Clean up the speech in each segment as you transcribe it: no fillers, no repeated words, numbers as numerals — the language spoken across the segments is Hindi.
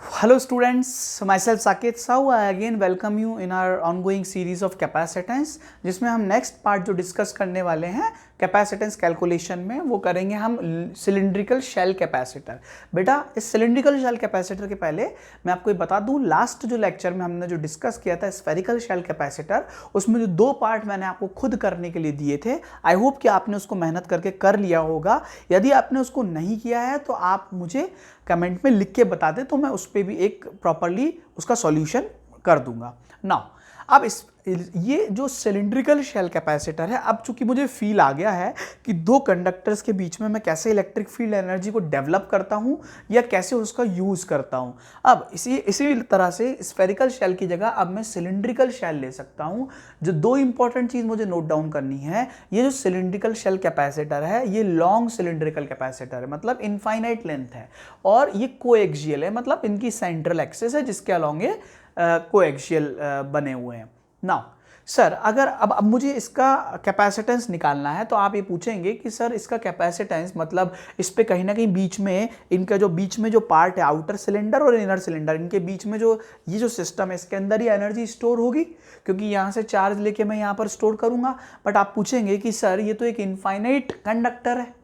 Hello students, myself Saket Sahu. I again welcome you in our ongoing series of capacitance, जिसमें हम नेक्स्ट पार्ट जो डिस्कस करने वाले हैं कैपेसिटेंस कैलकुलेशन में वो करेंगे हम सिलिंड्रिकल शेल कैपेसिटर। बेटा इस सिलिंड्रिकल शेल कैपेसिटर के पहले मैं आपको ये बता दूं, लास्ट जो लेक्चर में हमने जो डिस्कस किया था स्फेरिकल शेल कैपेसिटर, उसमें जो दो पार्ट मैंने आपको खुद करने के लिए दिए थे, आई होप कि आपने उसको मेहनत करके कर लिया होगा। यदि आपने उसको नहीं किया है तो आप मुझे कमेंट में लिख के बता दें तो मैं उस पर भी एक प्रॉपरली उसका सॉल्यूशन कर दूंगा। नाउ अब ये जो सिलिंड्रिकल शेल कैपेसिटर है, अब चूंकि मुझे फील आ गया है कि दो कंडक्टर्स के बीच में मैं कैसे इलेक्ट्रिक फील्ड एनर्जी को डेवलप करता हूं या कैसे उसका यूज करता हूं। अब इसी तरह से स्फेरिकल शेल की जगह अब मैं सिलिंड्रिकल शेल ले सकता हूं। जो दो इंपॉर्टेंट चीज मुझे नोट डाउन करनी है, ये जो सिलिंड्रिकल शेल कैपेसिटर है ये लॉन्ग सिलिंड्रिकल कैपेसिटर है, मतलब इनफाइनाइट लेंथ है, और ये कोएक्सियल है, मतलब इनकी सेंट्रल एक्सिस है जिसके अलॉन्ग ये कोएक्सियल बने हुए हैं। नाउ सर अगर अब मुझे इसका कैपेसिटेंस निकालना है तो आप ये पूछेंगे कि सर इसका कैपेसिटेंस मतलब इस पे कहीं ना कहीं बीच में इनका जो बीच में जो पार्ट है आउटर सिलेंडर और इनर सिलेंडर, इनके बीच में जो ये जो सिस्टम है इसके अंदर ही एनर्जी स्टोर होगी, क्योंकि यहाँ से चार्ज लेके मैं यहाँ पर स्टोर करूँगा। बट आप पूछेंगे कि सर ये तो एक इनफाइनाइट कंडक्टर है,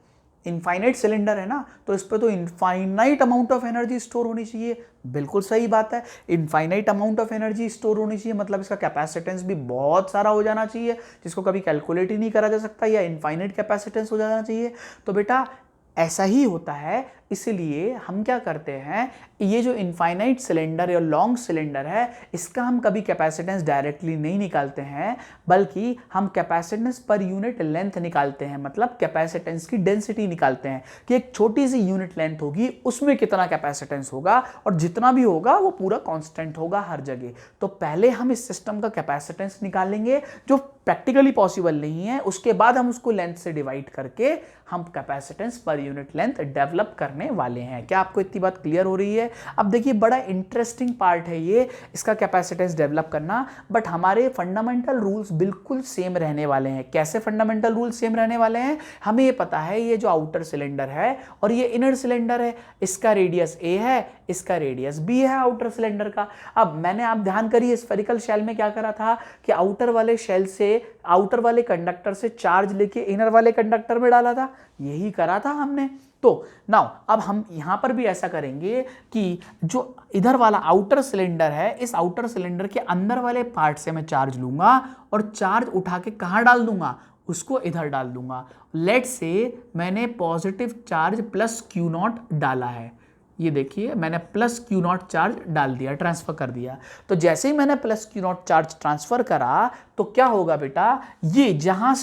इनफाइनाइट सिलेंडर है ना, तो इस पर तो infinite amount of energy store होनी चाहिए। बिल्कुल सही बात है, infinite amount of energy store होनी चाहिए, मतलब इसका कैपेसिटेंस भी बहुत सारा हो जाना चाहिए जिसको कभी कैलकुलेट ही नहीं करा जा सकता, या इनफाइनाइट कैपेसिटेंस हो जाना चाहिए। तो बेटा ऐसा ही होता है, इसलिए हम क्या करते हैं, ये जो इनफाइनाइट सिलेंडर या लॉन्ग सिलेंडर है इसका हम कभी कैपेसिटेंस डायरेक्टली नहीं निकालते हैं, बल्कि हम कैपेसिटेंस पर यूनिट लेंथ निकालते हैं, मतलब कैपेसिटेंस की डेंसिटी निकालते हैं कि एक छोटी सी यूनिट लेंथ होगी उसमें कितना कैपेसिटेंस होगा, और जितना भी होगा वो पूरा कांस्टेंट होगा हर जगह। तो पहले हम इस सिस्टम का कैपेसिटेंस निकालेंगे जो प्रैक्टिकली पॉसिबल नहीं है, उसके बाद हम उसको लेंथ से डिवाइड करके हम capacitance per unit length develop करने वाले हैं। क्या आपको इतनी बात क्लियर हो रही है? अब देखिए बड़ा इंटरेस्टिंग पार्ट है ये, इसका कैपेसिटेंस डेवलप करना, बट हमारे फंडामेंटल रूल्स बिल्कुल सेम रहने वाले हैं। कैसे फंडामेंटल रूल्स सेम रहने वाले हैं? हमें ये पता है ये जो आउटर सिलेंडर है और ये इनर सिलेंडर है, इसका रेडियस ए है, इसका रेडियस बी है आउटर सिलेंडर का। अब मैंने आप ध्यान करिए स्फेरिकल शेल में क्या करा था कि आउटर वाले शेल से आउटर वाले कंडक्टर से चार्ज लेके इनर वाले कंडक्टर में डाला था, यही करा था हमने। तो नाउ अब हम यहां पर भी ऐसा करेंगे कि जो इधर वाला आउटर सिलेंडर है, इस आउटर सिलेंडर के अंदर वाले पार्ट से मैं चार्ज लूंगा और चार्ज उठा के कहां डाल दूंगा, उसको इधर डाल दूंगा। लेट से मैंने positive charge plus Q not डाला है, ये देखिए मैंने प्लस क्यू नॉट चार्ज डाल दिया, ट्रांसफर कर दिया। तो जैसे ही मैंने plus Q not charge transfer करा तो क्या होगा बेटा, ये जहां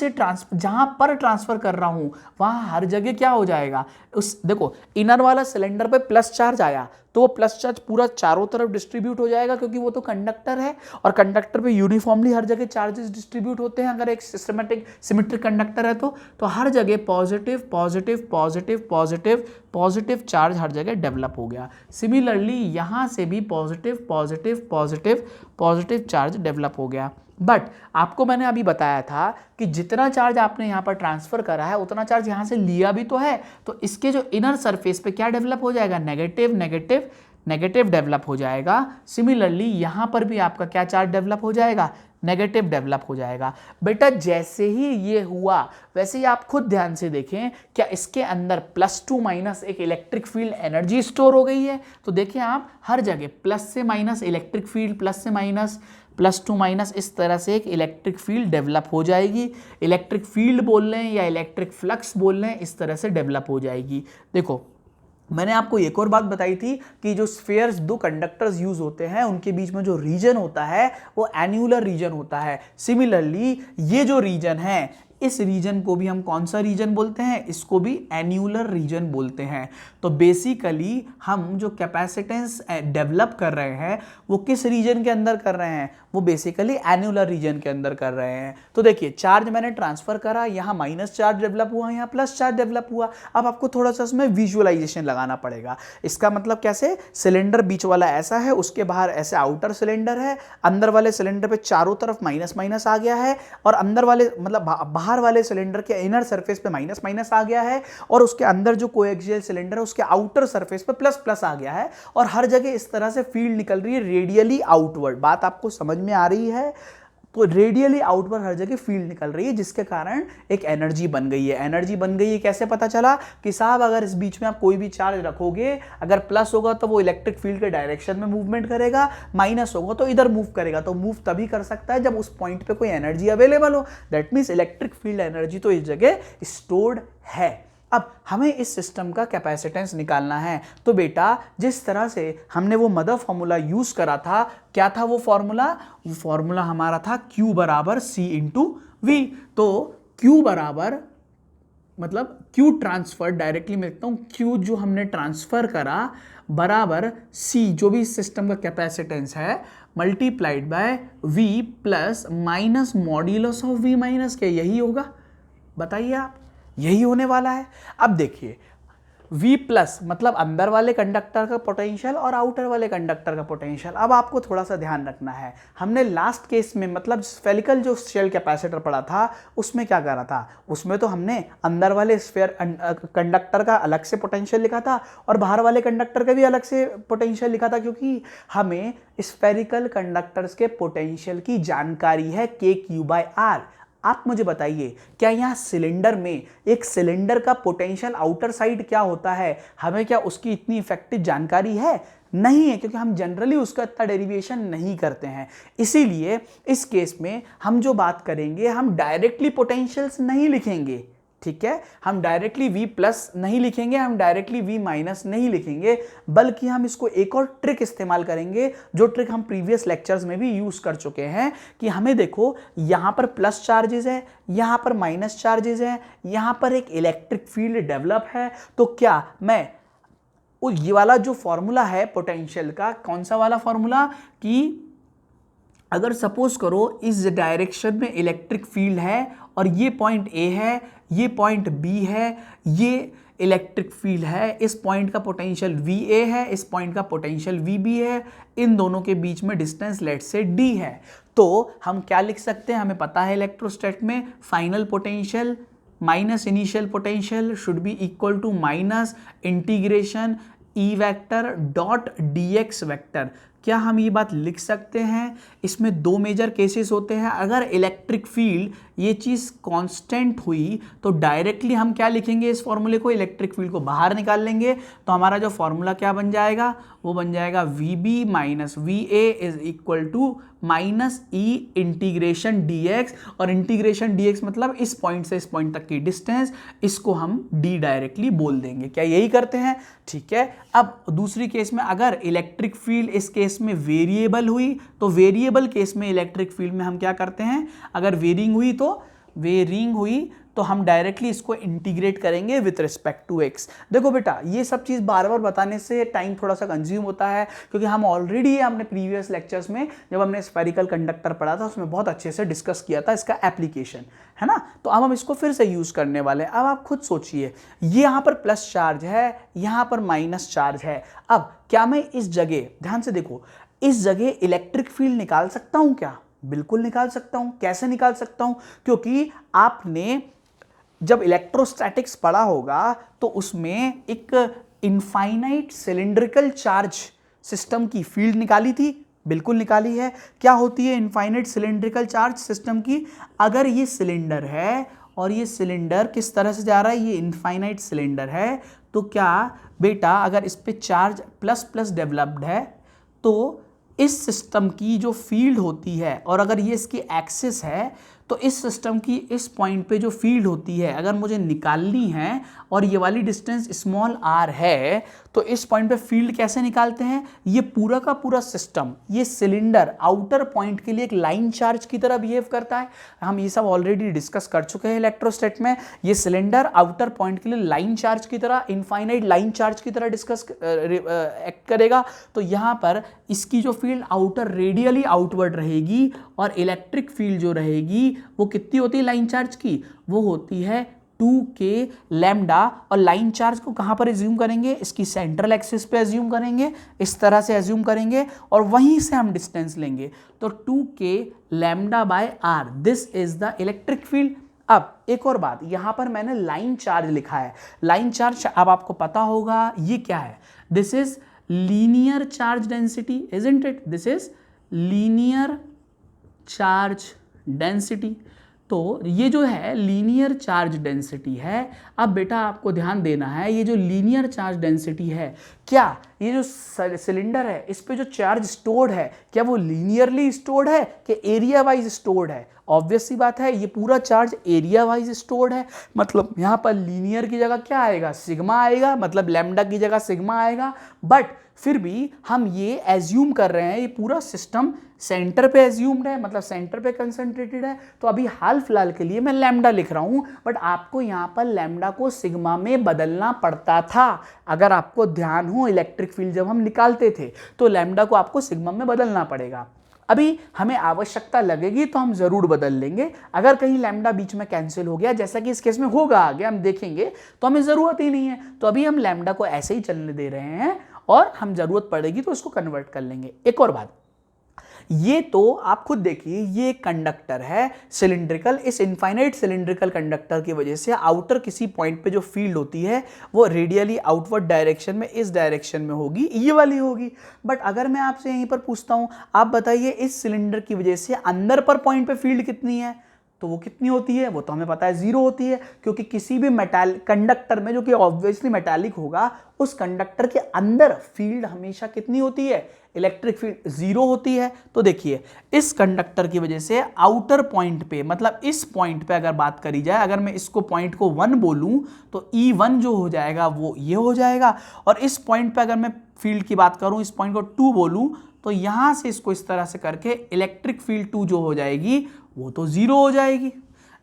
पर ट्रांसफर कर रहा हूं वहां हर जगह क्या हो जाएगा, उस देखो इनर वाला सिलेंडर पे प्लस चार्ज आया तो वो प्लस चार्ज पूरा चारों तरफ डिस्ट्रीब्यूट हो जाएगा, क्योंकि वो तो कंडक्टर है और कंडक्टर पे यूनिफॉर्मली हर जगह चार्जेस डिस्ट्रीब्यूट होते हैं। अगर एक सिमेट्रिक कंडक्टर है तो हर जगह positive positive positive positive positive charge हर जगह डेवलप हो गया। सिमिलरली यहां से भी positive positive positive positive charge develop हो गया। बट आपको मैंने अभी बताया था कि जितना चार्ज आपने यहां पर ट्रांसफर करा है उतना चार्ज यहां से लिया भी तो है, तो इसके जो इनर सरफेस पे क्या डेवलप हो जाएगा, नेगेटिव नेगेटिव नेगेटिव डेवलप हो जाएगा। सिमिलरली यहां पर भी आपका क्या चार्ज डेवलप हो जाएगा, नेगेटिव डेवलप हो जाएगा। बेटा जैसे ही ये हुआ वैसे ही आप खुद ध्यान से देखें, क्या इसके अंदर प्लस टू माइनस एक इलेक्ट्रिक फील्ड एनर्जी स्टोर हो गई है? तो देखिए आप हर जगह प्लस से माइनस इलेक्ट्रिक फील्ड, प्लस से माइनस प्लस टू माइनस, इस तरह से एक इलेक्ट्रिक फील्ड डेवलप हो जाएगी। इलेक्ट्रिक फील्ड बोल रहे हैं या इलेक्ट्रिक फ्लक्स बोल रहे हैं, इस तरह से डेवलप हो जाएगी। देखो मैंने आपको एक और बात बताई थी कि जो स्फीयर्स दो कंडक्टर्स यूज होते हैं उनके बीच में जो रीजन होता है वो एन्युलर रीजन होता है। सिमिलरली ये जो रीजन है इस रीजन को भी हम कौन सा रीजन बोलते हैं, इसको भी एन्युलर रीजन बोलते हैं। तो बेसिकली हम जो कैपेसिटेंस डेवलप कर रहे हैं वो किस रीजन के अंदर कर रहे हैं, वो बेसिकली एन्युलर रीजन के अंदर कर रहे हैं। तो देखिए चार्ज मैंने ट्रांसफर करा, यहाँ माइनस चार्ज डेवलप हुआ, यहाँ प्लस चार्ज डेवलप हुआ। अब आपको थोड़ा सा इसमें विजुअलाइजेशन लगाना पड़ेगा। इसका मतलब कैसे, सिलेंडर बीच वाला ऐसा है, उसके बाहर ऐसे आउटर सिलेंडर है, अंदर वाले सिलेंडर पे चारों तरफ माइनस माइनस आ गया है, और अंदर वाले मतलब बाहर बाहर वाले सिलेंडर के इनर सरफेस पे माइनस माइनस आ गया है और उसके अंदर जो कोएक्सियल सिलेंडर है उसके आउटर सरफेस पे प्लस प्लस आ गया है और हर जगह इस तरह से फील्ड निकल रही है रेडियली आउटवर्ड। बात आपको समझ में आ रही है? तो रेडियली आउटवर्ड हर जगह फील्ड निकल रही है जिसके कारण एक एनर्जी बन गई है। एनर्जी बन गई है कैसे पता चला कि साहब अगर इस बीच में आप कोई भी चार्ज रखोगे, अगर प्लस होगा तो वो इलेक्ट्रिक फील्ड के डायरेक्शन में मूवमेंट करेगा, माइनस होगा तो इधर मूव करेगा। तो मूव तभी कर सकता है जब उस पॉइंट पे कोई एनर्जी अवेलेबल हो। That means electric field energy तो इस जगह स्टोर्ड है। अब हमें इस सिस्टम का कैपेसिटेंस निकालना है। तो बेटा जिस तरह से हमने वो मदर फॉर्मूला यूज करा था, क्या था वो फॉर्मूला? वो फॉर्मूला हमारा था Q बराबर C इंटू V। तो Q बराबर मतलब Q ट्रांसफर, डायरेक्टली मैं लिखता हूं Q जो हमने ट्रांसफर करा बराबर C जो भी इस सिस्टम का कैपेसिटेंस है multiplied by V plus minus modulus of V minus के। यही होगा, बताइए आप, यही होने वाला है। अब देखिए V प्लस मतलब अंदर वाले कंडक्टर का पोटेंशियल और आउटर वाले कंडक्टर का पोटेंशियल। अब आपको थोड़ा सा ध्यान रखना है, हमने लास्ट केस में मतलब स्फेरिकल जो शेल कैपेसिटर पड़ा था उसमें क्या करा था, उसमें तो हमने अंदर वाले स्फेयर कंडक्टर का अलग से पोटेंशियल लिखा था और बाहर वाले कंडक्टर का भी अलग से पोटेंशियल लिखा था, क्योंकि हमें स्फेरिकल कंडक्टर्स के पोटेंशियल की जानकारी है KQ/R। आप मुझे बताइए क्या यहाँ सिलेंडर में एक सिलेंडर का पोटेंशियल आउटर साइड क्या होता है, हमें क्या उसकी इतनी इफेक्टिव जानकारी है? नहीं है, क्योंकि हम जनरली उसका इतना डेरिवेशन नहीं करते हैं। इसीलिए इस केस में हम जो बात करेंगे हम डायरेक्टली पोटेंशियल्स नहीं लिखेंगे, ठीक है? हम डायरेक्टली V प्लस नहीं लिखेंगे, हम डायरेक्टली V माइनस नहीं लिखेंगे, बल्कि हम इसको एक और ट्रिक इस्तेमाल करेंगे जो ट्रिक हम प्रीवियस लेक्चर्स में भी यूज कर चुके हैं कि हमें देखो यहां पर प्लस चार्जेस है, यहां पर माइनस चार्जेस है, यहां पर एक इलेक्ट्रिक फील्ड डेवलप है। तो क्या मैं ये वाला जो फॉर्मूला है पोटेंशियल का, कौन सा वाला फॉर्मूला, कि अगर सपोज करो इस डायरेक्शन में इलेक्ट्रिक फील्ड है और ये पॉइंट A है, ये पॉइंट B है, ये इलेक्ट्रिक फील्ड है, इस पॉइंट का पोटेंशियल VA है, इस पॉइंट का पोटेंशियल VB है, इन दोनों के बीच में डिस्टेंस लेट से D है। तो हम क्या लिख सकते हैं, हमें पता है इलेक्ट्रोस्टैट में final potential minus initial potential should be equal to minus integration E vector dot dx vector. क्या हम ये बात लिख सकते हैं? इसमें दो मेजर केसेस होते हैं। अगर इलेक्ट्रिक फील्ड ये चीज़ कांस्टेंट हुई तो डायरेक्टली हम क्या लिखेंगे इस फॉर्मूले को, इलेक्ट्रिक फील्ड को बाहर निकाल लेंगे। तो हमारा जो फॉर्मूला क्या बन जाएगा, वो बन जाएगा VB minus VA is equal to minus E integration dx, और इंटीग्रेशन dx मतलब इस पॉइंट से इस पॉइंट तक की डिस्टेंस, इसको हम D डायरेक्टली बोल देंगे। क्या यही करते हैं? ठीक है। अब दूसरी केस में अगर इलेक्ट्रिक फील्ड इस केस में वेरिएबल हुई तो वेरिएबल केस में इलेक्ट्रिक फील्ड में हम क्या करते हैं, अगर वेरिंग हुई तो हम डायरेक्टली इसको इंटीग्रेट करेंगे विथ रिस्पेक्ट टू x। देखो बेटा ये सब चीज़ बार बार बताने से टाइम थोड़ा सा कंज्यूम होता है, क्योंकि हम ऑलरेडी हमने प्रीवियस लेक्चर्स में जब हमने स्फेरिकल कंडक्टर पढ़ा था उसमें बहुत अच्छे से डिस्कस किया था इसका एप्लीकेशन, है ना। तो अब हम इसको फिर से यूज़ करने वाले हैं। अब आप खुद सोचिए, ये यहाँ पर प्लस चार्ज है, यहाँ पर माइनस चार्ज है। अब क्या मैं इस जगह, ध्यान से देखो, इस जगह इलेक्ट्रिक फील्ड निकाल सकता हूँ क्या? बिल्कुल निकाल सकता हूँ। कैसे निकाल सकता हूँ? क्योंकि आपने जब इलेक्ट्रोस्टैटिक्स पढ़ा होगा तो उसमें एक इनफाइनाइट सिलिंड्रिकल चार्ज सिस्टम की फील्ड निकाली थी, बिल्कुल निकाली है। क्या होती है इनफाइनाइट सिलिंड्रिकल चार्ज सिस्टम की? अगर ये सिलेंडर है और ये सिलेंडर किस तरह से जा रहा है, ये इनफाइनाइट सिलेंडर है, तो क्या बेटा अगर इस पे चार्ज प्लस प्लस डेवलप्ड है तो इस सिस्टम की जो फील्ड होती है, और अगर ये इसकी एक्सिस है तो इस सिस्टम की इस पॉइंट पे जो फील्ड होती है अगर मुझे निकालनी है और ये वाली डिस्टेंस स्मॉल r है, तो इस पॉइंट पे फील्ड कैसे निकालते हैं? ये पूरा का पूरा सिस्टम, ये सिलेंडर आउटर पॉइंट के लिए एक लाइन चार्ज की तरह बिहेव करता है। हम ये सब ऑलरेडी डिस्कस कर चुके हैं इलेक्ट्रोस्टैट में। ये सिलेंडर आउटर पॉइंट के लिए लाइन चार्ज की तरह, इनफाइनाइट लाइन चार्ज की तरह डिस्कस एक्ट करेगा। तो यहाँ पर इसकी जो फील्ड आउटर रेडियली आउटवर्ड रहेगी और इलेक्ट्रिक फील्ड जो रहेगी वो कितनी होती है लाइन चार्ज की? वो होती है 2k लैम्डा। और लाइन चार्ज को कहां पर एज्यूम करेंगे? इसकी सेंट्रल एक्सिस पे एज्यूम करेंगे, इस तरह से एज्यूम करेंगे और वहीं से हम डिस्टेंस लेंगे। तो 2k lambda bye r, this is the electric field. अब एक और बात, यहां पर मैंने लाइन चार्ज लिखा है। लाइन चार्ज अब आपको पता होगा ये क्या है, this is linear charge density, isn't it? This is linear charge density. तो ये जो है लीनियर चार्ज डेंसिटी है। अब बेटा आपको ध्यान देना है, ये जो लीनियर चार्ज डेंसिटी है, क्या ये जो सिलेंडर है इस पे जो चार्ज स्टोर्ड है, क्या वो लीनियरली स्टोर्ड है कि एरिया वाइज स्टोर्ड है? ऑब्वियस सी बात है, ये पूरा चार्ज एरिया वाइज स्टोर्ड है। मतलब यहाँ पर लीनियर की जगह क्या आएगा, सिग्मा आएगा, मतलब लैम्डा की जगह सिग्मा आएगा। बट फिर भी हम ये एज्यूम कर रहे हैं, ये पूरा सिस्टम सेंटर पे एज्यूम्ड है, मतलब सेंटर पे कंसंट्रेटेड है। तो अभी हाल फिलहाल के लिए मैं लैम्डा लिख रहा हूं, बट आपको यहां पर लैम्डा को सिग्मा में बदलना पड़ता था। अगर आपको ध्यान हो, इलेक्ट्रिक फील्ड जब हम निकालते थे तो लैम्डा को आपको सिग्मा में बदलना पड़ेगा। अभी हमें आवश्यकता लगेगी तो हम जरूर बदल लेंगे। अगर कहीं लैम्डा बीच में कैंसिल हो गया, जैसा कि इस केस में होगा आगे हम देखेंगे, तो हमें जरूरत ही नहीं है। तो अभी हम लैम्डा को ऐसे ही चलने दे रहे हैं, और हम जरूरत पड़ेगी तो इसको कन्वर्ट कर लेंगे। एक और बात, ये तो आप खुद देखिए, ये कंडक्टर है सिलिंड्रिकल। इस इनफाइनाइट सिलिंड्रिकल कंडक्टर की वजह से आउटर किसी पॉइंट पे जो फील्ड होती है वो रेडियली आउटवर्ड डायरेक्शन में, इस डायरेक्शन में होगी, ये वाली होगी। बट अगर मैं आपसे यहीं पर पूछता हूं, आप बताइए इस सिलेंडर की वजह से अंदर पर पॉइंट पे फील्ड कितनी है, तो वो कितनी होती है? वो तो हमें पता है, जीरो होती है। क्योंकि किसी भी मेटल कंडक्टर में, जो कि ऑब्वियसली मेटालिक होगा, उस कंडक्टर के अंदर फील्ड हमेशा कितनी होती है, इलेक्ट्रिक फील्ड जीरो होती है। तो देखिए इस कंडक्टर की वजह से आउटर पॉइंट पे, मतलब इस पॉइंट पे अगर बात करी जाए, अगर मैं इसको पॉइंट को 1 बोलूं तो E1 जो हो जाएगा वो ये हो जाएगा। और इस पॉइंट पे अगर मैं फील्ड की बात करूं, इस पॉइंट को 2 बोलूं, तो यहां से इसको इस तरह से करके इलेक्ट्रिक फील्ड 2 जो हो जाएगी वो तो जीरो हो जाएगी।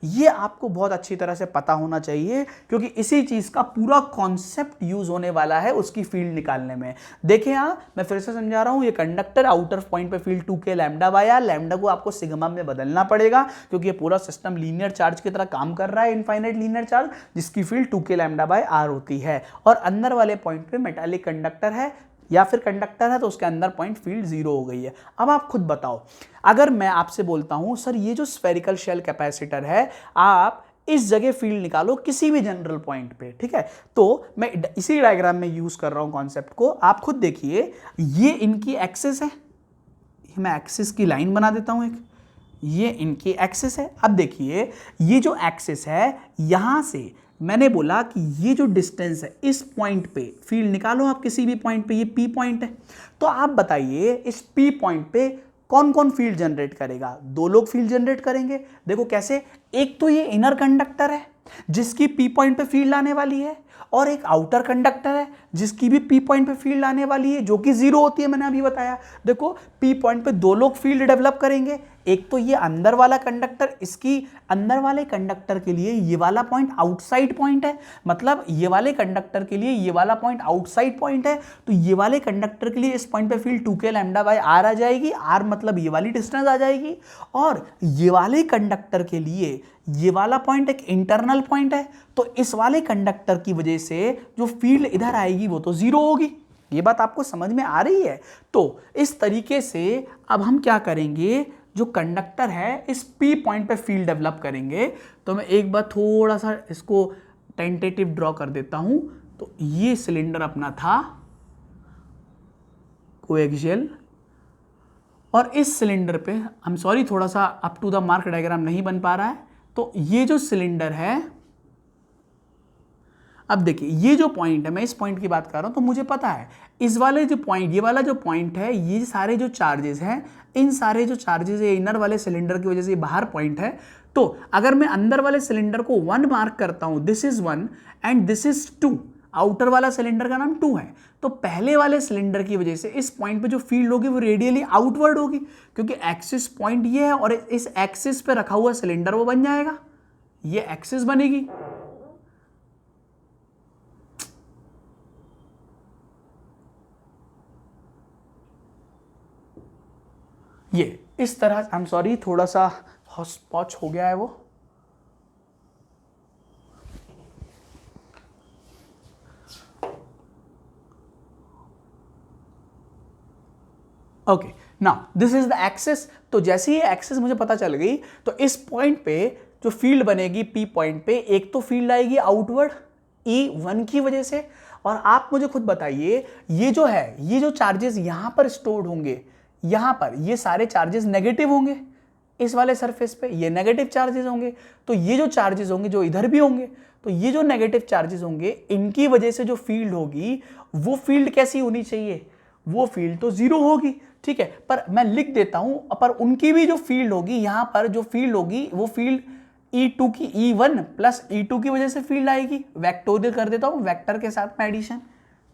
ये आपको बहुत अच्छी तरह से पता होना चाहिए, क्योंकि इसी चीज का पूरा कॉन्सेप्ट यूज होने वाला है उसकी फील्ड निकालने में। देखिए मैं फिर से समझा रहा हूं, ये कंडक्टर आउटर पॉइंट पे फील्ड 2 के लैम्डा बाय आर, लैम्डा को आपको सिग्मा में बदलना पड़ेगा, क्योंकि ये पूरा सिस्टम लीनियर चार्ज की तरह काम कर रहा है, इनफाइनाइट लीनियर चार्ज, जिसकी फील्ड 2 के लैम्डा बाय आर होती है। और अंदर वाले पॉइंट पे मेटालिक कंडक्टर है या फिर कंडक्टर है, तो उसके अंदर पॉइंट फील्ड जीरो हो गई है। अब आप खुद बताओ, अगर मैं आपसे बोलता हूं सर ये जो स्फेरिकल शेल कैपेसिटर है, आप इस जगह फील्ड निकालो किसी भी जनरल पॉइंट पे, ठीक है? तो मैं इसी डायग्राम में यूज कर रहा हूं कॉन्सेप्ट को। आप खुद देखिए, ये इनकी एक्सिस है, मैं एक्सिस की लाइन बना देता हूं एक, ये इनकी एक्सिस है। अब देखिए ये जो एक्सिस है, यहां से मैंने बोला कि ये जो डिस्टेंस है, इस पॉइंट पे फील्ड निकालो आप किसी भी पॉइंट पे, ये पी पॉइंट है। तो आप बताइए इस पी पॉइंट पे कौन कौन फील्ड जनरेट करेगा? 2 लोग फील्ड जनरेट करेंगे। देखो कैसे, एक तो ये इनर कंडक्टर है जिसकी पी पॉइंट पे फील्ड आने वाली है, और एक आउटर कंडक्टर है जिसकी भी पी पॉइंट पे फील्ड आने वाली है, जो कि जीरो होती है, मैंने अभी बताया। देखो पी पॉइंट पे 2 लोग फील्ड डेवलप करेंगे, एक तो ये अंदर वाला कंडक्टर, इसकी अंदर वाले कंडक्टर के लिए ये वाला पॉइंट आउटसाइड पॉइंट है, मतलब ये वाले कंडक्टर के लिए ये वाला पॉइंट आउटसाइड पॉइंट है। तो ये वाले कंडक्टर के लिए इस पॉइंट पे फील्ड 2 के लैम्डा बाय आर आ जाएगी, आर मतलब ये वाली डिस्टेंस आ जाएगी। और ये वाले कंडक्टर के लिए ये वाला पॉइंट एक इंटरनल पॉइंट है, तो इस वाले कंडक्टर की वजह से जो फील्ड इधर आएगी वो तो जीरो होगी। ये बात आपको समझ में आ रही है? तो इस तरीके से अब हम क्या करेंगे, जो कंडक्टर है इस पी पॉइंट पे फील्ड डेवलप करेंगे। तो मैं एक बार थोड़ा सा इसको टेंटेटिव ड्रॉ कर देता हूं। तो ये सिलेंडर अपना था कोएक्सियल, और इस सिलेंडर पे आई एम सॉरी थोड़ा सा up to the mark diagram नहीं बन पा रहा है। तो ये जो सिलेंडर है, अब देखिए ये जो पॉइंट है, मैं इस पॉइंट की बात कर रहा हूं, तो मुझे पता है इस वाले जो पॉइंट, ये वाला जो पॉइंट है, ये सारे जो चार्जेस हैं, इन सारे जो चार्जेस है इनर वाले सिलेंडर की वजह से बाहर पॉइंट है। तो अगर मैं अंदर वाले सिलेंडर को 1 मार्क करता हूं, this is 1 and this is 2, outer वाला सिलेंडर का नाम 2 है, तो पहले वाले सिलेंडर की वजह से इस पॉइंट पे जो फील्ड होगी वो रेडियली आउटवर्ड होगी, क्योंकि एक्सिस पॉइंट ये है और इस एक्सिस पे रखा हुआ सिलेंडर वो बन जाएगा, ये एक्सिस बनेगी। ये इस तरह, आई एम सॉरी थोड़ा सा हॉच पॉच हो गया है वो। Okay now this is the axis. तो जैसे ही एक्सिस मुझे पता चल गई, तो इस पॉइंट पे जो फील्ड बनेगी P पॉइंट पे, एक तो फील्ड आएगी आउटवर्ड E1 की वजह से, और आप मुझे खुद बताइए ये जो है, ये जो चार्जेस यहां पर स्टोर्ड होंगे, यहां पर ये सारे चार्जेस नेगेटिव होंगे, इस वाले सरफेस पे ये नेगेटिव चार्जेस होंगे, तो ये जो चार्जेस होंगे जो इधर भी होंगे, तो ये जो नेगेटिव चार्जेस होंगे इनकी वजह से जो फील्ड होगी वो फील्ड कैसी होनी चाहिए, वो फील्ड तो जीरो होगी, ठीक है। पर मैं लिख देता हूं, पर उनकी भी जो फील्ड होगी, यहां पर जो फील्ड होगी वो फील्ड E2 की E1 प्लस E2 की वजह से फील्ड आएगी। वेक्टोरियल कर देता हूं, वेक्टर के साथ में एडिशन,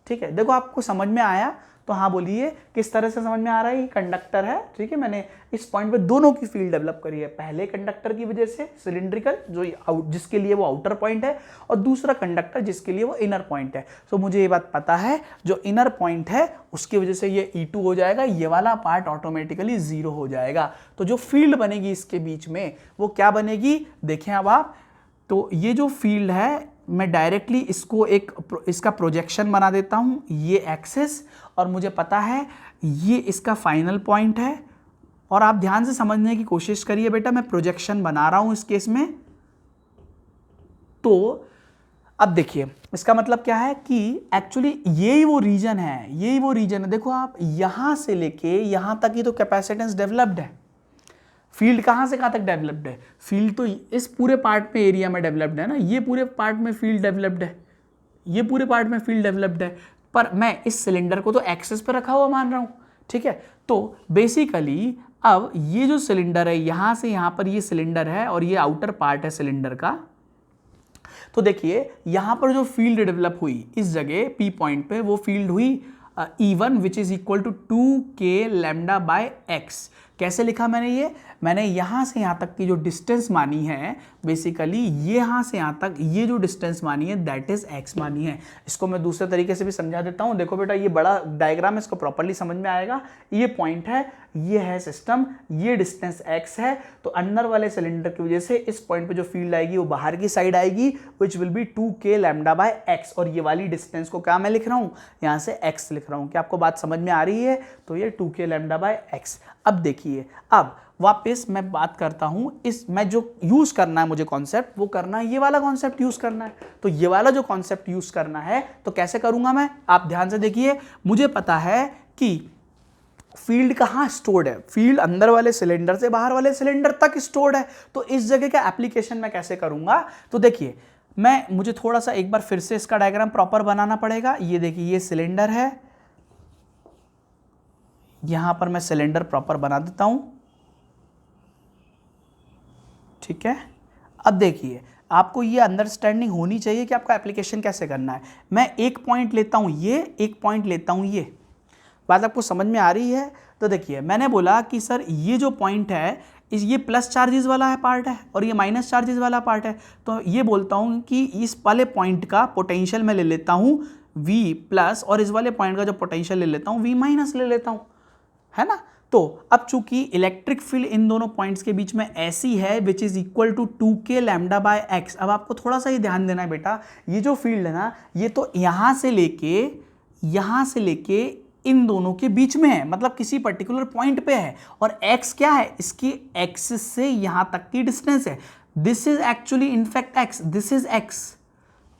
ठीक है। देखो आपको समझ में आया तो हाँ बोलिए किस तरह से समझ में आ रहा है। ये कंडक्टर है, ठीक है, मैंने इस पॉइंट पे दोनों की फील्ड डेवलप करी है, पहले कंडक्टर की वजह से सिलिंड्रिकल जो जिसके लिए वो आउटर पॉइंट है, और दूसरा कंडक्टर जिसके लिए वो इनर पॉइंट है। तो मुझे ये बात पता है जो इनर पॉइंट है उसकी वजह से ये E2 हो जाएगा, ये वाला पार्ट ऑटोमेटिकली जीरो हो जाएगा। तो जो फील्ड बनेगी इसके बीच में वो क्या बनेगी, देखें अब आप, तो ये जो फील्ड है मैं डायरेक्टली इसको इसका प्रोजेक्शन बना देता हूं, ये एक्सिस, और मुझे पता है ये इसका फाइनल पॉइंट है। और आप ध्यान से समझने की कोशिश करिए बेटा, मैं प्रोजेक्शन बना रहा हूं इस केस में। तो अब देखिए इसका मतलब क्या है कि एक्चुअली यही वो रीजन है, यही वो रीजन है। देखो आप यहां से लेके यहां तक ही तो कैपेसिटेंस डेवलप्ड है। फील्ड कहां से कहां तक डेवलप्ड है, फील्ड तो इस पूरे पार्ट में एरिया में डेवलप्ड है ना, ये पूरे पार्ट में फील्ड डेवलप्ड है, ये पूरे पार्ट में फील्ड डेवलप्ड है। पर मैं इस सिलेंडर को तो एक्सेस पर रखा हुआ मान रहा हूं, ठीक है। तो बेसिकली अब ये जो सिलेंडर है यहां से यहां पर ये सिलेंडर है और ये आउटर पार्ट है सिलेंडर का। तो देखिए यहां पर जो फील्ड डेवलप हुई इस जगह P पॉइंट पे, वो फील्ड हुई E1 which is equal to 2k lambda by x। कैसे लिखा मैंने यहां से यहां तक की जो डिस्टेंस मानी है, बेसिकली ये यहां से यहां तक ये जो डिस्टेंस मानी है दैट इज x मानी है। इसको मैं दूसरे तरीके से भी समझा देता हूं। देखो बेटा ये बड़ा डायग्राम है, इसको प्रॉपर्ली समझ में आएगा। ये पॉइंट है, ये है सिस्टम, ये डिस्टेंस x है, तो अंदर वाले सिलेंडर की वजह से इस पॉइंट पे जो फील्ड आएगी वो बाहर की साइड आएगी, which will be 2k lambda by x। और ये वाली डिस्टेंस को क्या मैं लिख रहा हूं, यहां से x लिख रहा हूं। क्या आपको बात समझ में आ रही है? तो ये 2k लैम्डा बाय x। अब देखिए, अब वापस मैं बात करता हूं, इस मैं जो यूज करना है मुझे कॉन्सेप्ट, वो करना है ये वाला कॉन्सेप्ट यूज करना है। तो ये वाला जो कॉन्सेप्ट यूज करना है तो कैसे करूंगा मैं, आप ध्यान से देखिए। मुझे पता है कि फील्ड कहां स्टोर्ड है, फील्ड अंदर वाले सिलेंडर से बाहर वाले सिलेंडर तक स्टोर्ड है। तो इस जगह का एप्लीकेशन मैं कैसे करूंगा, तो देखिए मुझे थोड़ा सा एक बार फिर से इसका डायग्राम प्रॉपर बनाना पड़ेगा। ये देखिए ये सिलेंडर है, यहां पर मैं सिलेंडर प्रॉपर बना देता हूं, ठीक है। अब देखिए आपको ये अंडरस्टैंडिंग होनी चाहिए कि आपका एप्लीकेशन कैसे करना है। मैं एक पॉइंट लेता हूं, ये एक पॉइंट लेता हूं, ये बात आपको समझ में आ रही है? तो देखिए मैंने बोला कि सर ये जो पॉइंट है ये प्लस चार्जेस वाला है पार्ट है और ये माइनस चार्जेस वाला पार्ट है। तो ये बोलता हूं कि इस वाले पॉइंट का पोटेंशियल मैं ले लेता हूं V प्लस, और इस वाले पॉइंट का जो पोटेंशियल ले लेता हूं V माइनस ले लेता हूं, है ना। तो अब चूंकि इलेक्ट्रिक फील्ड इन दोनों पॉइंट्स के बीच में ऐसी है which is equal to 2k lambda by x। अब आपको थोड़ा सा ये ध्यान देना है बेटा, ये जो फील्ड है ना ये तो यहां से लेके इन दोनों के बीच में है, मतलब किसी पर्टिकुलर पॉइंट पे है। और x क्या है, इसकी एक्सिस से यहां तक की डिस्टेंस है। This is actually in fact x, this is x।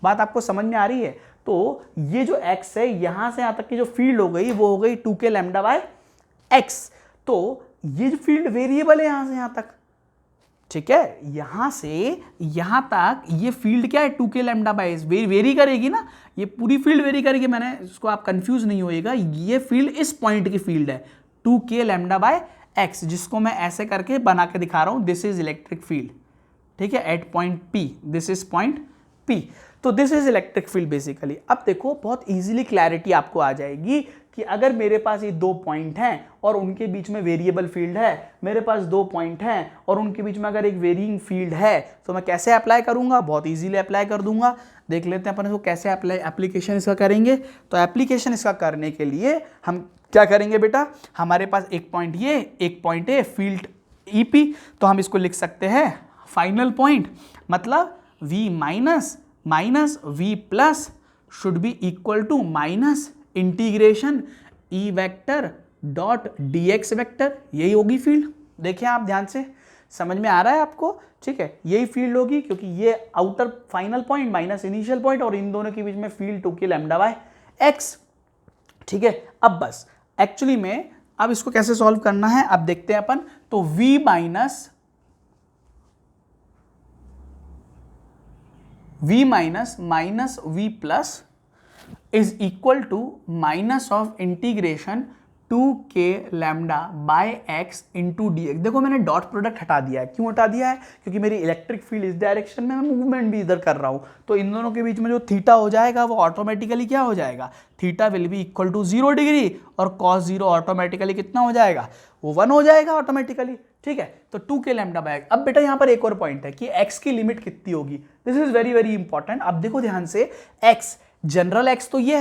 बात आपको समझ में आ रही है? तो ये जो x है यहां से यहां तक की जो फील्ड हो गई वो हो गई 2k लैम्डा बाय x। तो ये जो फील्ड वेरिएबल है यहां से यहां तक, ठीक है, यहां से यहां तक ये फील्ड क्या है 2k lambda by x, very करेगी ना, ये पूरी फील्ड वेरी करेगी। मैंने इसको, आप कंफ्यूज नहीं होइएगा, ये फील्ड इस पॉइंट की फील्ड है 2k लैम्डा बाय x, जिसको मैं ऐसे करके बना के दिखा रहा हूं। दिस इज इलेक्ट्रिक फील्ड, ठीक है, at point P, this is point P। तो this is electric field basically. अब देखो बहुत इजीली क्लैरिटी आपको आ जाएगी कि अगर मेरे पास ये दो पॉइंट हैं और उनके बीच में वेरिएबल फील्ड है, मेरे पास दो पॉइंट हैं और उनके बीच में अगर एक वेरिंग फील्ड है, तो मैं कैसे अप्लाई करूंगा, बहुत इजीली अप्लाई कर दूंगा। देख लेते हैं अपन इसको कैसे एप्लीकेशन इसका करेंगे। तो एप्लीकेशन इसका करने के लिए हम क्या करेंगे बेटा, हमारे पास एक पॉइंट ये, एक पॉइंट ए, फील्ड EP, तो हम इसको लिख सकते हैं फाइनल पॉइंट, मतलब V minus V plus should be equal to minus integration E vector dot dx vector, यही होगी फील्ड। देखिए आप ध्यान से, समझ में आ रहा है आपको? ठीक है, यही फील्ड होगी क्योंकि ये outer final point minus initial point और इन दोनों के बीच में field 2k lambda by x. ठीक है, अब बस एक्चुअली में अब इसको कैसे सॉल्व करना है अब देखते हैं अपन। तो v minus v plus is equal to minus of integration 2k lambda by x into d x. देखो मैंने डॉट प्रोडक्ट हटा दिया है। क्यों हटा दिया है? क्योंकि मेरी इलेक्ट्रिक फील्ड इस डायरेक्शन में, मैं मूवमेंट भी इधर कर रहा हूं, तो इन दोनों के बीच में जो थीटा हो जाएगा वो ऑटोमेटिकली क्या हो जाएगा, theta will be equal to 0 degree और कॉस 0 ऑटोमेटिकली कितना हो जाएगा, वो 1 हो जाएगा ऑटोमेटिकली। ठीक है, तो 2k लैम्डा बाय एक्स। अब बेटा यहाँ पर एक और पॉइंट है कि x की लिमिट कितनी होगी। This is very very important. अब देखो ध्यान से, x जनरल x तो ये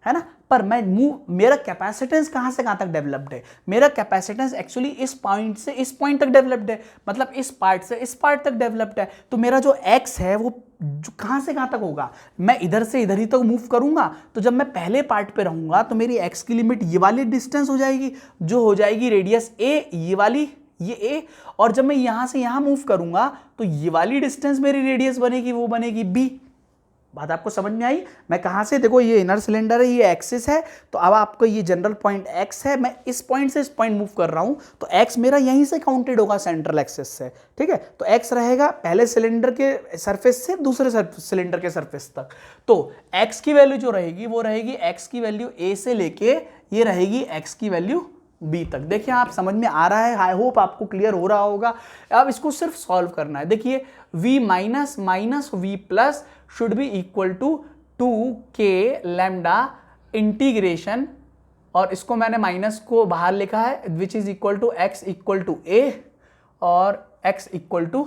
है ना, पर मैं मेरा कैपेसिटेंस कहां से कहां तक डेवलप्ड है, मेरा कैपेसिटेंस एक्चुअली इस पॉइंट से इस पॉइंट तक डेवलप्ड है, मतलब इस पार्ट से इस पार्ट तक डेवलप्ड है। तो मेरा जो x है वो कहां से कहां तक होगा, मैं इधर से इधर ही तक मूव करूंगा। तो जब मैं पहले पार्ट पे रहूंगा तो मेरी x की लिमिट ये वाली डिस्टेंस हो जाएगी, जो हो जाएगी रेडियस a, ये वाली, ये a। और जब मैं यहां से यहां मूव करूंगा तो ये वाली डिस्टेंस मेरी रेडियस बनेगी, वो बनेगी b। बात आपको समझ में आई? मैं कहां से, देखो ये इनर सिलेंडर है, ये एक्सिस है, तो अब आपको ये जनरल पॉइंट x है, मैं इस पॉइंट से इस पॉइंट मूव कर रहा हूं, तो x मेरा यहीं से काउंटेड होगा सेंट्रल एक्सिस से। ठीक है, तो x रहेगा पहले सिलेंडर के सरफेस से दूसरे सिलेंडर के सरफेस तक। तो x की वैल्यू जो रहेगी वो रहेगी x की वैल्यू a से लेके ये रहेगी x की वैल्यू b तक। देखिए आप समझ में आ रहा है, आई होप आपको क्लियर हो रहा होगा। अब इसको सिर्फ सॉल्व करना है। देखिए v minus minus v plus should be equal to 2k lambda integration, और इसको मैंने माइनस को बाहर लिखा है, which is equal to x equal to a और x इक्वल टू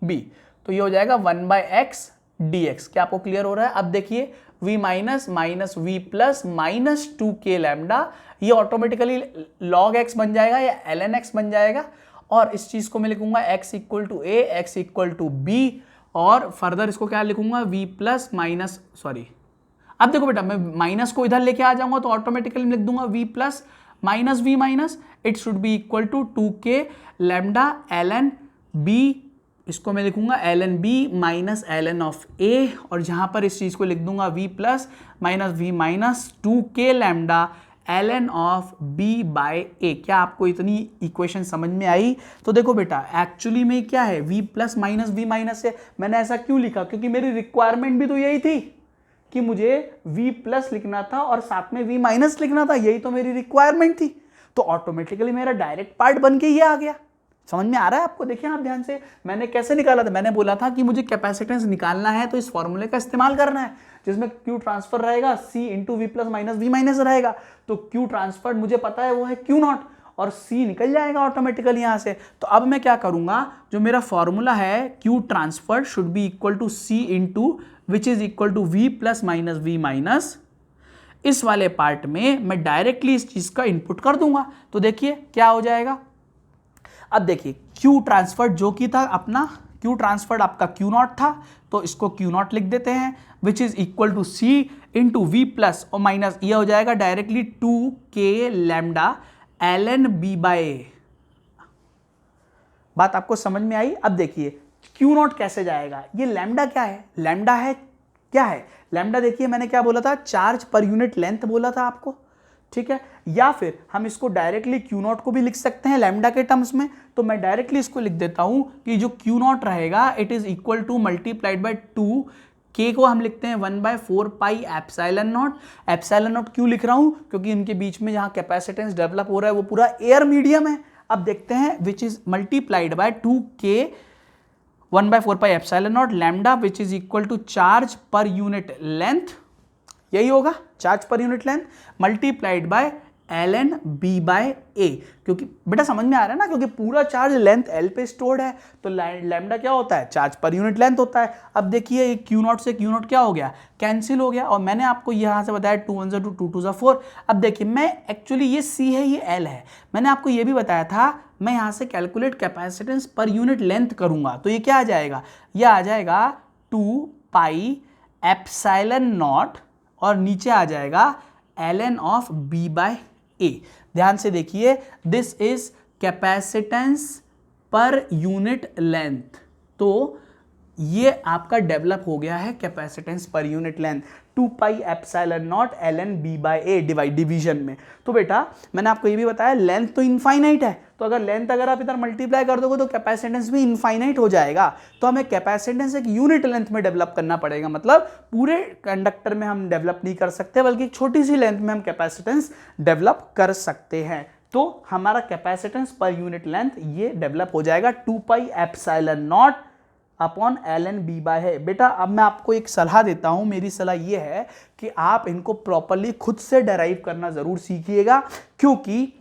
b। तो ये हो जाएगा 1 बाय एक्स dx। क्या आपको क्लियर हो रहा है? अब देखिए v minus minus v plus minus 2k lambda, ये ऑटोमेटिकली log x बन जाएगा या ln x बन जाएगा, और इस चीज को मैं लिखूंगा x equal to a, x equal to b, और फर्दर इसको क्या लिखूंगा v प्लस माइनस, सॉरी अब देखो बेटा मैं माइनस को इधर लेके आ जाऊंगा तो ऑटोमेटिकली लिख दूंगा v plus minus v minus, it should be equal to 2k lambda ln b, इसको मैं लिखूंगा ln b minus ln of a, और जहां पर इस चीज को लिख दूंगा v plus minus v minus 2k lambda ln of b by a। क्या आपको इतनी इक्वेशन समझ में आई? तो देखो बेटा एक्चुअली में क्या है, v plus minus v minus है। मैंने ऐसा क्यों लिखा? क्योंकि मेरी रिक्वायरमेंट भी तो यही थी कि मुझे v प्लस लिखना था और साथ में v माइनस लिखना था, यही तो मेरी रिक्वायरमेंट थी। तो ऑटोमेटिकली मेरा डायरेक्ट पार्ट बन के ये आ गया। समझ में आ रहा है आपको? देखिए आप ध्यान से, मैंने कैसे निकाला था, मैंने बोला था कि मुझे कैपेसिटेंस निकालना है तो इस फॉर्मूले का इस्तेमाल करना है, जिसमें Q ट्रांसफर रहेगा C into V plus minus V minus रहेगा। तो Q ट्रांसफर मुझे पता है वो है Q नॉट, और C निकल जाएगा ऑटोमेटिकली यहाँ से। तो अब मैं क्या करूंगा, जो मेरा फॉर्मूला है Q transfer should be equal to C into which is equal to V plus minus V minus, इस वाले पार्ट में मैं डायरेक्टली इस चीज का इनपुट कर दूंगा। तो देखिए क्या हो जाएगा। अब देखिए Q ट्रांसफर्ड जो कि था अपना, Q ट्रांसफर्ड आपका Q नॉट था, तो इसको Q नॉट लिख देते हैं, which is equal to C into V plus और माइनस, ये हो जाएगा directly 2k lambda ln b by a। बात आपको समझ में आई? अब देखिए Q नॉट कैसे जाएगा, ये लैम्डा क्या है, लैम्डा है क्या है, लैम्डा देखिए मैंने क्या बोला था, चार्ज पर यूनिट लेंथ बोला था आपको। ठीक है, या फिर हम इसको डायरेक्टली Q नॉट को भी लिख सकते हैं लैम्डा के टर्म्स में। तो मैं डायरेक्टली इसको लिख देता हूं कि जो Q नॉट रहेगा it is equal two multiplied by 2, K को हम लिखते हैं 1/4 pi epsilon not. Epsilon not क्यों लिख रहा हूं, क्योंकि इनके बीच में जहां कैपेसिटेंस डेवलप हो रहा है वो पूरा एयर मीडियम है। अब देखते हैं, which is multiplied by 2K 1/4 pi epsilon not lambda which is equal to charge per unit length, यही होगा charge per unit length, multiplied by ln b by a। क्योंकि बेटा समझ में आ रहा है ना, क्योंकि पूरा चार्ज लेंथ l पे स्टोर्ड है, तो लैम्डा क्या होता है, चार्ज पर यूनिट लेंथ होता है। अब देखिए ये Q नॉट से Q नॉट क्या हो गया, कैंसिल हो गया, और मैंने आपको यहाँ से बताया 2 1 2 2 2 4। अब देखिए मैं एक्चुअली ये C है ये L है, मैंने आपको ये भी बताया था मैं यहाँ से calculate capacitance per unit length करूंगा, तो ये क्या आ जाएगा, ये आ जाएगा 2 पाई एप्सिलॉन नॉट और नीचे आ जाएगा ln of b by a। ध्यान से देखिए, this is capacitance per unit length. तो ये आपका डेवलप हो गया है capacitance per unit length 2 pi epsilon not ln b/a division में। तो बेटा मैंने आपको ये भी बताया लेंथ तो इनफाइनाइट है, तो अगर लेंथ अगर आप इधर मल्टीप्लाई कर दोगे तो कैपेसिटेंस भी इनफाइनाइट हो जाएगा। तो हमें कैपेसिटेंस एक यूनिट लेंथ में डेवलप करना पड़ेगा, मतलब पूरे कंडक्टर में हम डेवलप नहीं कर सकते बल्कि एक छोटी सी लेंथ में हम कैपेसिटेंस डेवलप कर सकते हैं। तो हमारा कैपेसिटेंस पर यूनिट लेंथ ये डेवलप हो जाएगा 2 pi epsilon not upon ln b/a। बेटा अब मैं आपको एक सलाह देता हूं, मेरी सलाह ये है कि आप इनको प्रॉपरली खुद से डेराइव करना जरूर सीखिएगा, क्योंकि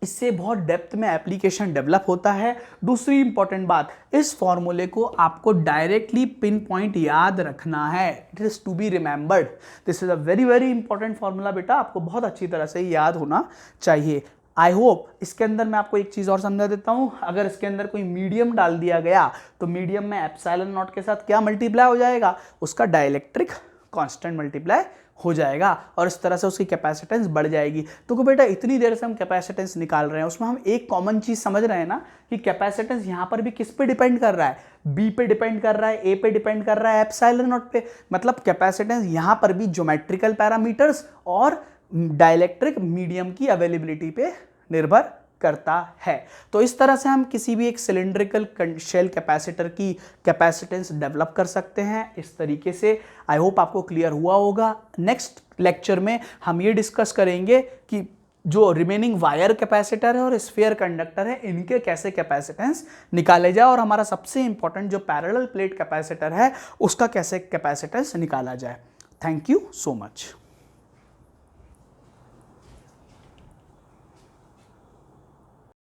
इससे बहुत डेप्थ में एप्लीकेशन डेवलप होता है। दूसरी इंपॉर्टेंट बात, इस फॉर्मूले को आपको डायरेक्टली पिन पॉइंट याद रखना है। It is to be remembered. This is a very very important formula बेटा, आपको बहुत अच्छी तरह से याद होना चाहिए। आई होप इसके अंदर मैं आपको एक चीज़ और समझा देता हूं, अगर इसके अंदर कोई मीडियम डाल दिया गया तो मीडियम में एप्सिलॉन नॉट के साथ क्या मल्टीप्लाई हो जाएगा, उसका डाइलेक्ट्रिक कांस्टेंट मल्टीप्लाई हो जाएगा और इस तरह से उसकी कैपेसिटेंस बढ़ जाएगी। तो बेटा इतनी देर से हम कैपेसिटेंस निकाल रहे हैं, उसमें हम एक कॉमन चीज़ समझ रहे हैं ना कि कैपेसिटेंस यहाँ पर भी किस पे डिपेंड कर रहा है, बी पे डिपेंड कर रहा है, ए पे डिपेंड कर रहा है, एप्सिलॉन नॉट पे। मतलब कैपेसिटेंस यहाँ पर भी ज्योमेट्रिकल पैरामीटर्स और डाइलेक्ट्रिक मीडियम की अवेलेबिलिटी पे निर्भर करता है। तो इस तरह से हम किसी भी एक सिलिंड्रिकल शेल कैपेसिटर की कैपेसिटेंस डेवलप कर सकते हैं इस तरीके से। आई होप आपको क्लियर हुआ होगा। नेक्स्ट लेक्चर में हम ये डिस्कस करेंगे कि जो रिमेनिंग वायर कैपेसिटर है और स्फीयर कंडक्टर है, इनके कैसे कैपेसिटेंस निकाले जाए, और हमारा सबसे इंपॉर्टेंट जो पैरेलल प्लेट कैपेसिटर है उसका कैसे कैपेसिटेंस निकाला जाए। Thank you so much.